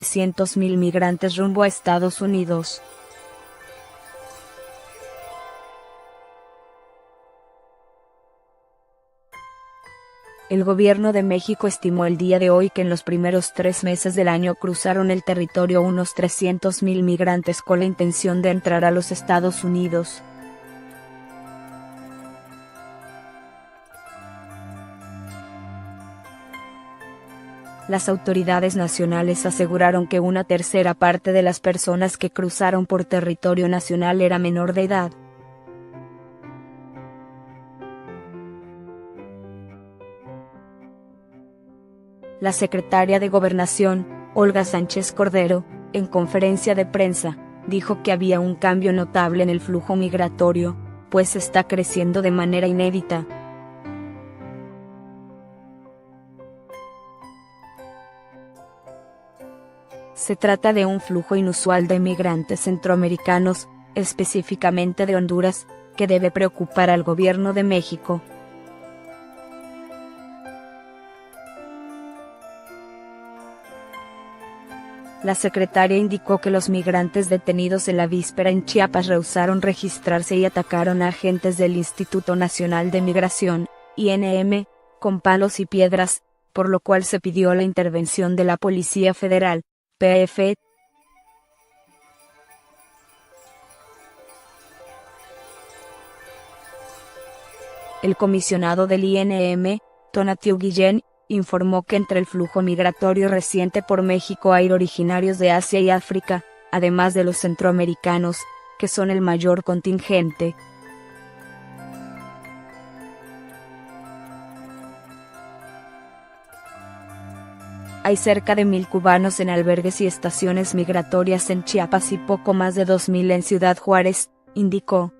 300.000 migrantes rumbo a Estados Unidos. El gobierno de México estimó el día de hoy que en los primeros 3 meses del año cruzaron el territorio unos 300.000 migrantes con la intención de entrar a los Estados Unidos. Las autoridades nacionales aseguraron que una tercera parte de las personas que cruzaron por territorio nacional era menor de edad. La secretaria de Gobernación, Olga Sánchez Cordero, en conferencia de prensa, dijo que había un cambio notable en el flujo migratorio, pues está creciendo de manera inédita. Se trata de un flujo inusual de migrantes centroamericanos, específicamente de Honduras, que debe preocupar al gobierno de México. La secretaria indicó que los migrantes detenidos en la víspera en Chiapas rehusaron registrarse y atacaron a agentes del Instituto Nacional de Migración, INM, con palos y piedras, por lo cual se pidió la intervención de la Policía Federal, PF. El comisionado del INM, Tonatiuh Guillén, informó que entre el flujo migratorio reciente por México hay originarios de Asia y África, además de los centroamericanos, que son el mayor contingente. Hay cerca de 1.000 cubanos en albergues y estaciones migratorias en Chiapas y poco más de 2.000 en Ciudad Juárez, indicó.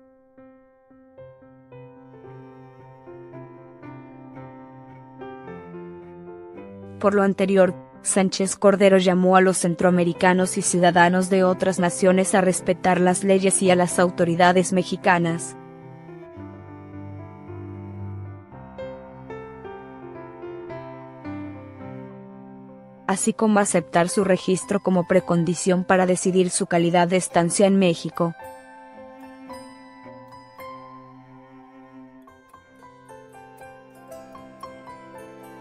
Por lo anterior, Sánchez Cordero llamó a los centroamericanos y ciudadanos de otras naciones a respetar las leyes y a las autoridades mexicanas. Así como aceptar su registro como precondición para decidir su calidad de estancia en México.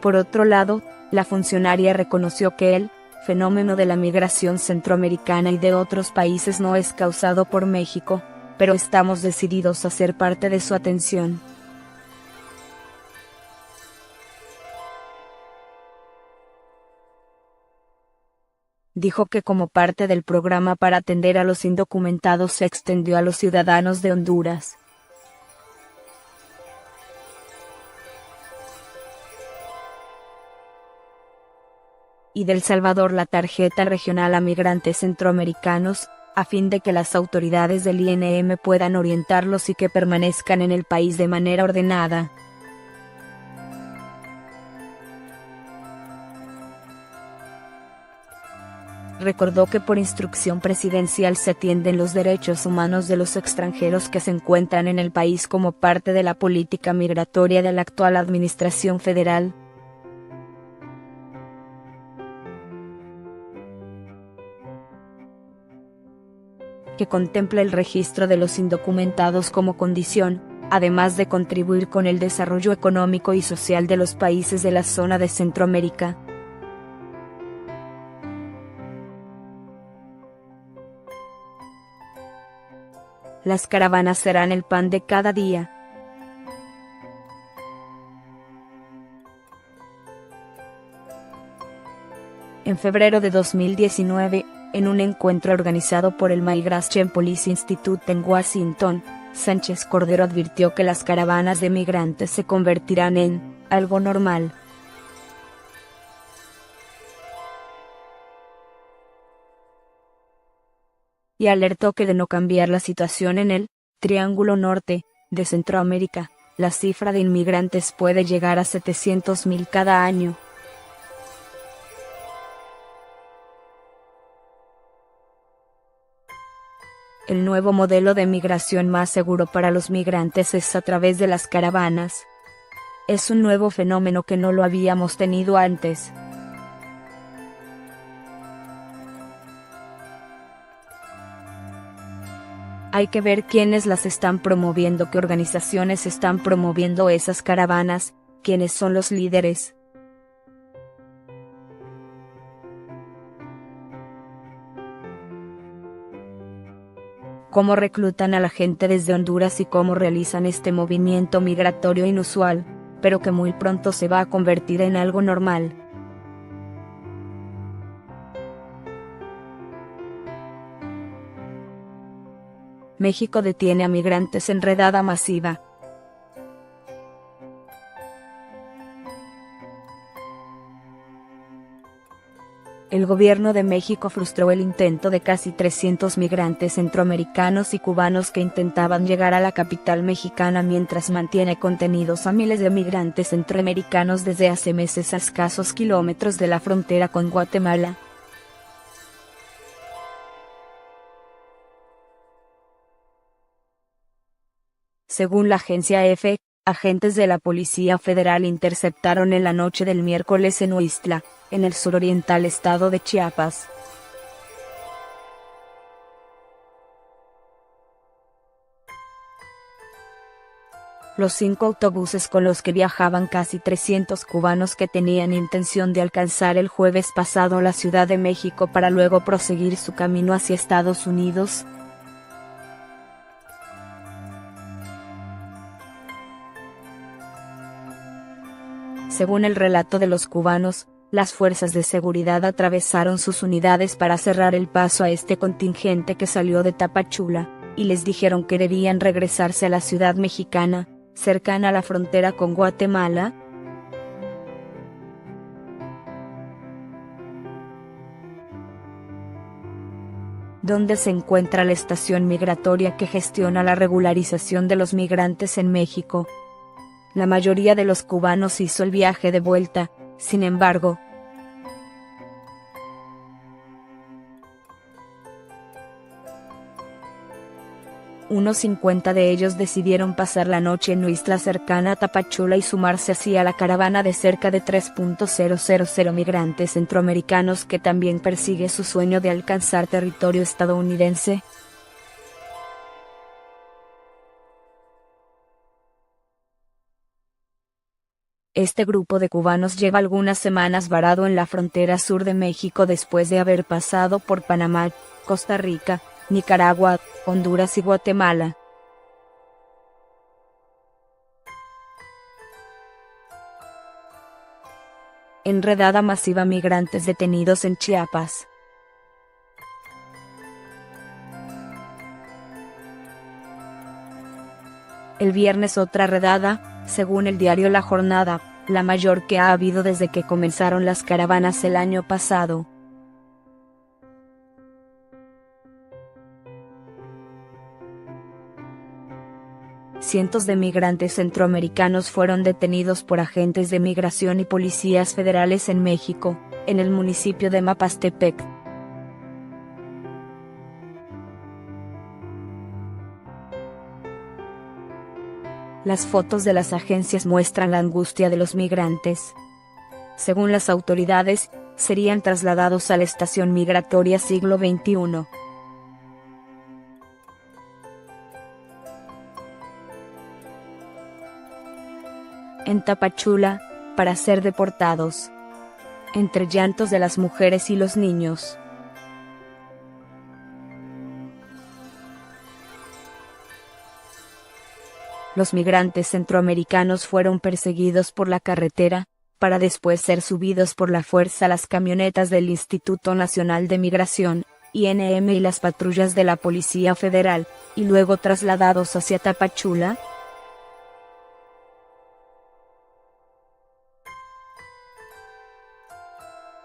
Por otro lado, la funcionaria reconoció que el fenómeno de la migración centroamericana y de otros países no es causado por México, pero estamos decididos a ser parte de su atención. Dijo que como parte del programa para atender a los indocumentados se extendió a los ciudadanos de Honduras. Y de El Salvador la tarjeta regional a migrantes centroamericanos, a fin de que las autoridades del INM puedan orientarlos y que permanezcan en el país de manera ordenada. Recordó que por instrucción presidencial se atienden los derechos humanos de los extranjeros que se encuentran en el país como parte de la política migratoria de la actual administración federal. Que contempla el registro de los indocumentados como condición, además de contribuir con el desarrollo económico y social de los países de la zona de Centroamérica. Las caravanas serán el pan de cada día. En febrero de 2019, en un encuentro organizado por el Migration Policy Institute en Washington, Sánchez Cordero advirtió que las caravanas de migrantes se convertirán en algo normal. Y alertó que de no cambiar la situación en el Triángulo Norte de Centroamérica, la cifra de inmigrantes puede llegar a 700.000 cada año. El nuevo modelo de migración más seguro para los migrantes es a través de las caravanas. Es un nuevo fenómeno que no lo habíamos tenido antes. Hay que ver quiénes las están promoviendo, qué organizaciones están promoviendo esas caravanas, quiénes son los líderes. Cómo reclutan a la gente desde Honduras y cómo realizan este movimiento migratorio inusual, pero que muy pronto se va a convertir en algo normal. México detiene a migrantes en redada masiva. El gobierno de México frustró el intento de casi 300 migrantes centroamericanos y cubanos que intentaban llegar a la capital mexicana mientras mantiene contenidos a miles de migrantes centroamericanos desde hace meses a escasos kilómetros de la frontera con Guatemala. Según la agencia EFE, agentes de la Policía Federal interceptaron en la noche del miércoles en Huixtla, en el suroriental estado de Chiapas. Los 5 autobuses con los que viajaban casi 300 cubanos que tenían intención de alcanzar el jueves pasado la Ciudad de México para luego proseguir su camino hacia Estados Unidos. Según el relato de los cubanos, las fuerzas de seguridad atravesaron sus unidades para cerrar el paso a este contingente que salió de Tapachula, y les dijeron que debían regresarse a la ciudad mexicana, cercana a la frontera con Guatemala. Donde se encuentra la estación migratoria que gestiona la regularización de los migrantes en México. La mayoría de los cubanos hizo el viaje de vuelta, sin embargo. Unos 50 de ellos decidieron pasar la noche en Huixtla cercana a Tapachula y sumarse así a la caravana de cerca de 3.000 migrantes centroamericanos que también persigue su sueño de alcanzar territorio estadounidense. Este grupo de cubanos lleva algunas semanas varado en la frontera sur de México después de haber pasado por Panamá, Costa Rica, Nicaragua, Honduras y Guatemala. Enredada masiva migrantes detenidos en Chiapas. El viernes otra redada, según el diario La Jornada, la mayor que ha habido desde que comenzaron las caravanas el año pasado. Cientos de migrantes centroamericanos fueron detenidos por agentes de migración y policías federales en México, en el municipio de Mapastepec. Las fotos de las agencias muestran la angustia de los migrantes. Según las autoridades, serían trasladados a la estación migratoria Siglo XXI. En Tapachula, para ser deportados. Entre llantos de las mujeres y los niños. Los migrantes centroamericanos fueron perseguidos por la carretera, para después ser subidos por la fuerza a las camionetas del Instituto Nacional de Migración, INM y las patrullas de la Policía Federal, y luego trasladados hacia Tapachula.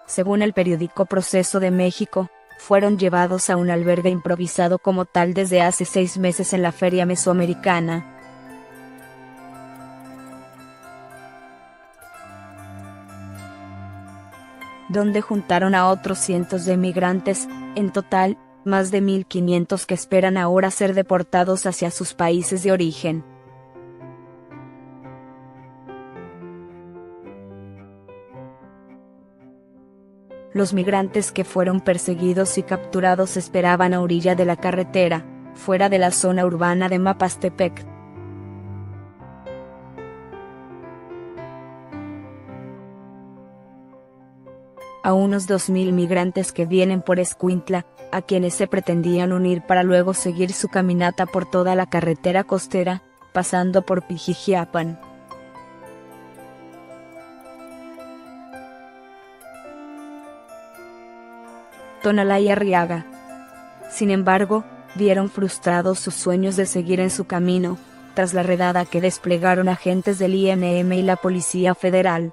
Según el periódico Proceso de México, fueron llevados a un albergue improvisado como tal desde hace 6 meses en la Feria Mesoamericana. Donde juntaron a otros cientos de migrantes, en total, más de 1.500 que esperan ahora ser deportados hacia sus países de origen. Los migrantes que fueron perseguidos y capturados esperaban a orilla de la carretera, fuera de la zona urbana de Mapastepec. A unos 2.000 migrantes que vienen por Escuintla, a quienes se pretendían unir para luego seguir su caminata por toda la carretera costera, pasando por Pijijiapan. Tonalá y Arriaga. Sin embargo, vieron frustrados sus sueños de seguir en su camino, tras la redada que desplegaron agentes del INM y la Policía Federal.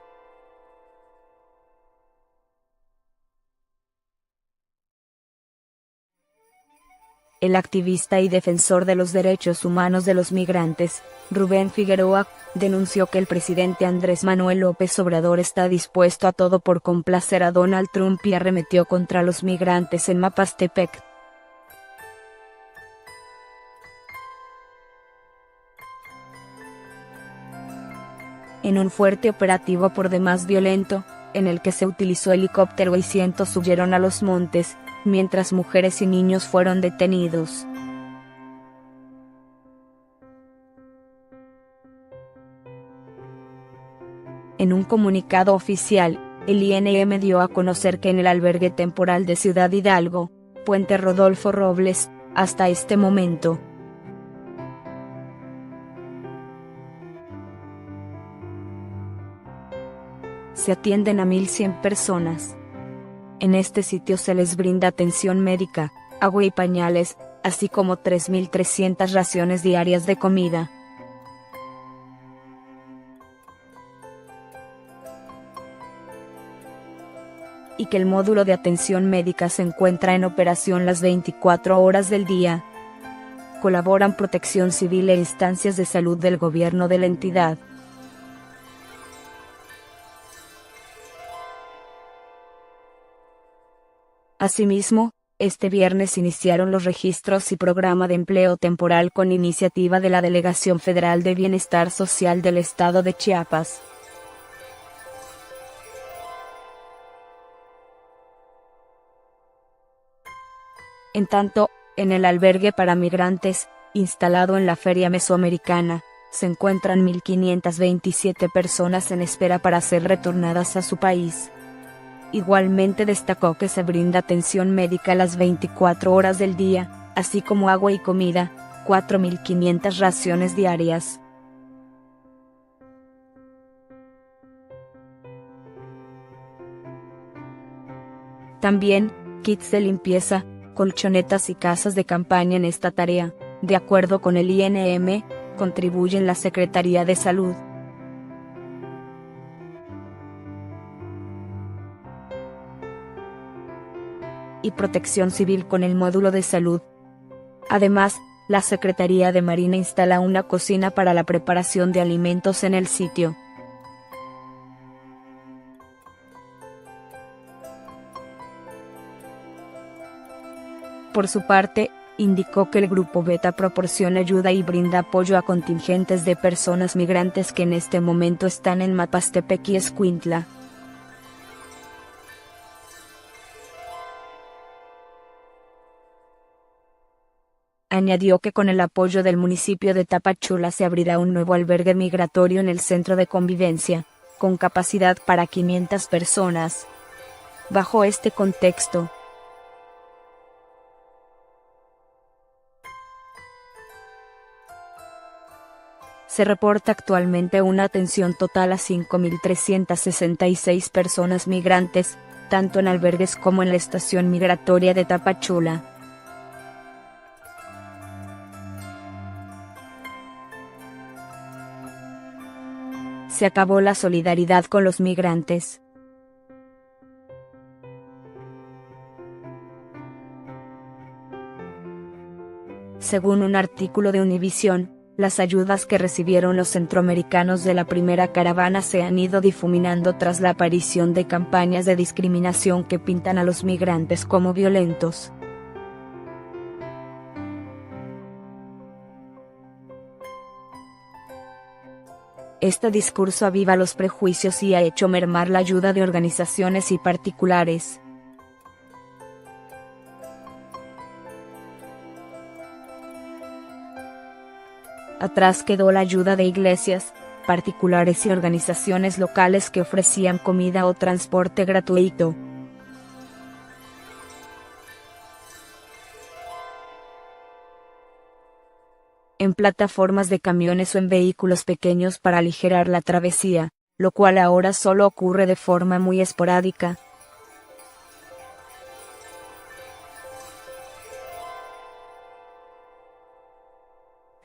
El activista y defensor de los derechos humanos de los migrantes, Rubén Figueroa, denunció que el presidente Andrés Manuel López Obrador está dispuesto a todo por complacer a Donald Trump y arremetió contra los migrantes en Mapastepec. En un fuerte operativo por demás violento, en el que se utilizó helicóptero y cientos huyeron a los montes, mientras mujeres y niños fueron detenidos. En un comunicado oficial, el INM dio a conocer que en el albergue temporal de Ciudad Hidalgo, Puente Rodolfo Robles, hasta este momento, se atienden a 1.100 personas. En este sitio se les brinda atención médica, agua y pañales, así como 3.300 raciones diarias de comida. Y que el módulo de atención médica se encuentra en operación las 24 horas del día. Colaboran Protección Civil e instancias de salud del gobierno de la entidad. Asimismo, este viernes iniciaron los registros y programa de empleo temporal con iniciativa de la Delegación Federal de Bienestar Social del Estado de Chiapas. En tanto, en el albergue para migrantes, instalado en la Feria Mesoamericana, se encuentran 1.527 personas en espera para ser retornadas a su país. Igualmente destacó que se brinda atención médica las 24 horas del día, así como agua y comida, 4.500 raciones diarias. También, kits de limpieza, colchonetas y casas de campaña en esta tarea, de acuerdo con el INM, contribuyen la Secretaría de Salud, y Protección Civil con el módulo de salud. Además, la Secretaría de Marina instala una cocina para la preparación de alimentos en el sitio. Por su parte, indicó que el Grupo Beta proporciona ayuda y brinda apoyo a contingentes de personas migrantes que en este momento están en Mapastepec y Escuintla. Añadió que con el apoyo del municipio de Tapachula se abrirá un nuevo albergue migratorio en el centro de convivencia, con capacidad para 500 personas. Bajo este contexto, se reporta actualmente una atención total a 5.366 personas migrantes, tanto en albergues como en la estación migratoria de Tapachula. Se acabó la solidaridad con los migrantes. Según un artículo de Univisión, las ayudas que recibieron los centroamericanos de la primera caravana se han ido difuminando tras la aparición de campañas de discriminación que pintan a los migrantes como violentos. Este discurso aviva los prejuicios y ha hecho mermar la ayuda de organizaciones y particulares. Atrás quedó la ayuda de iglesias, particulares y organizaciones locales que ofrecían comida o transporte gratuito. En plataformas de camiones o en vehículos pequeños para aligerar la travesía, lo cual ahora solo ocurre de forma muy esporádica.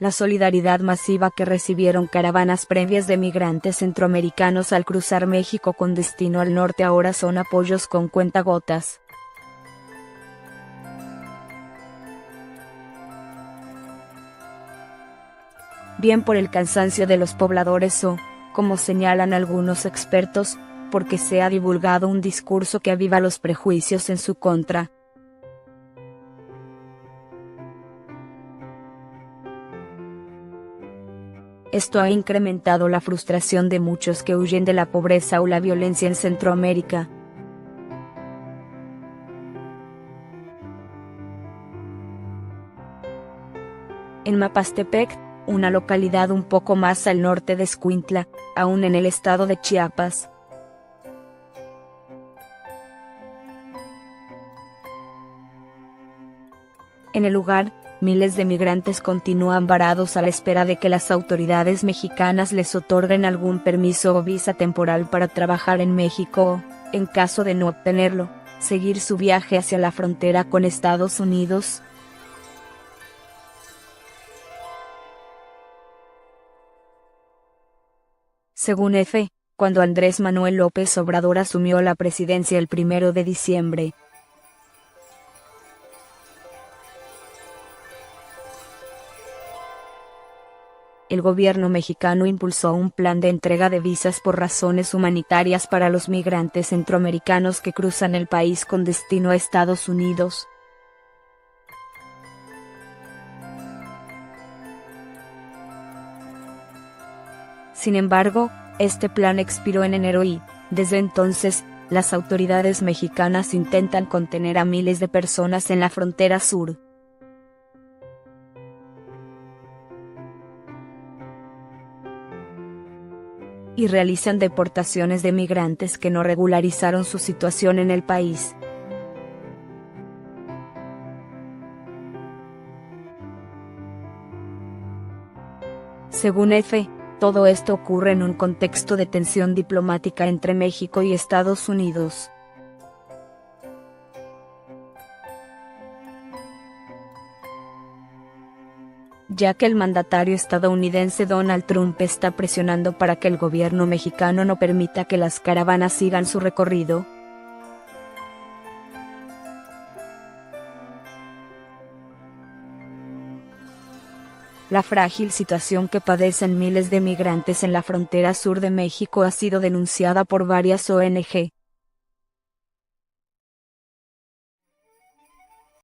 La solidaridad masiva que recibieron caravanas previas de migrantes centroamericanos al cruzar México con destino al norte ahora son apoyos con cuentagotas. Bien por el cansancio de los pobladores o, como señalan algunos expertos, porque se ha divulgado un discurso que aviva los prejuicios en su contra. Esto ha incrementado la frustración de muchos que huyen de la pobreza o la violencia en Centroamérica. En Mapastepec, una localidad un poco más al norte de Escuintla, aún en el estado de Chiapas. En el lugar, miles de migrantes continúan varados a la espera de que las autoridades mexicanas les otorguen algún permiso o visa temporal para trabajar en México o, en caso de no obtenerlo, seguir su viaje hacia la frontera con Estados Unidos. Según EFE, cuando Andrés Manuel López Obrador asumió la presidencia el 1 de diciembre, el gobierno mexicano impulsó un plan de entrega de visas por razones humanitarias para los migrantes centroamericanos que cruzan el país con destino a Estados Unidos. Sin embargo, este plan expiró en enero y, desde entonces, las autoridades mexicanas intentan contener a miles de personas en la frontera sur. Y realizan deportaciones de migrantes que no regularizaron su situación en el país. Según EFE, todo esto ocurre en un contexto de tensión diplomática entre México y Estados Unidos. Ya que el mandatario estadounidense Donald Trump está presionando para que el gobierno mexicano no permita que las caravanas sigan su recorrido. La frágil situación que padecen miles de migrantes en la frontera sur de México ha sido denunciada por varias ONG,